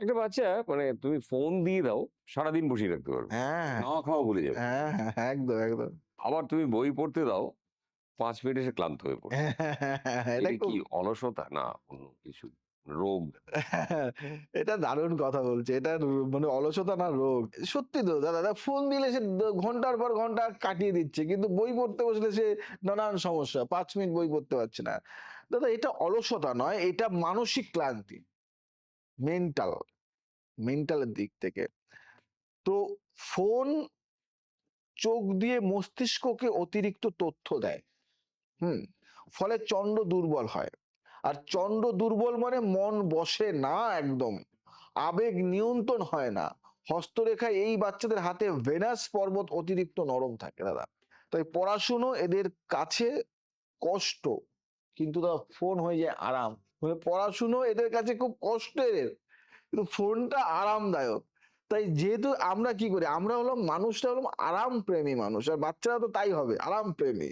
একটা বাচ্চা মানে তুমি ফোন দিয়ে দাও, সারাদিন বসিয়ে রাখতে পারবে। হ্যাঁ, খাওয়া, খাওয়া ভুলে যাবে। হ্যাঁ, হ্যাঁ, একদম, একদম। আবার তুমি বই পড়তে দাও, ৫ মিনিটে সে ক্লান্ত হয়ে পড়বে। হ্যাঁ, হ্যাঁ, হ্যাঁ, হ্যাঁ, এটা এটা খুব কি অলসতা? না অন্য কিছু। রোগ। এটা দারুণ কথা বলছে। এটা মানে অলসতা না রোগ। সত্যি তো দাদা ফোন দিলে সে ঘন্টার পর ঘন্টা কাটিয়ে দিচ্ছে। কিন্তু বই পড়তে বসলে সে নানান সমস্যা। ৫ মিনিট বই পড়তে পারছে না। দাদা এটা অলসতা নয়, এটা মানসিক ক্লান্তি। মেন্টাল, মেন্টালের দিক থেকে। তো ফোন চোখ দিয়ে মস্তিষ্ককে অতিরিক্ত তথ্য দেয়। হুম? ফলে চন্ড দুর্বল হয়। আর চন্ড দুর্বল মানে মন বসে না একদম। আবেগ নিয়ন্ত্রণ হয় না। হস্তরেখায় এই বাচ্চাদের হাতে ভেনাস পর্বত অতিরিক্ত নরম থাকে দাদা। তাই পড়াশুনো এদের কাছে কষ্ট, কিন্তু দাদা ফোন হয়ে যায় আরাম। মানে পড়াশুনো এদের কাছে খুব কষ্টের, কিন্তু ফোনটা আরামদায়ক। তাই যেহেতু আমরা কি করি, আমরা হলাম মানুষটা হলাম আরাম প্রেমী মানুষ, আর বাচ্চারা তো তাই হবে আরাম প্রেমী।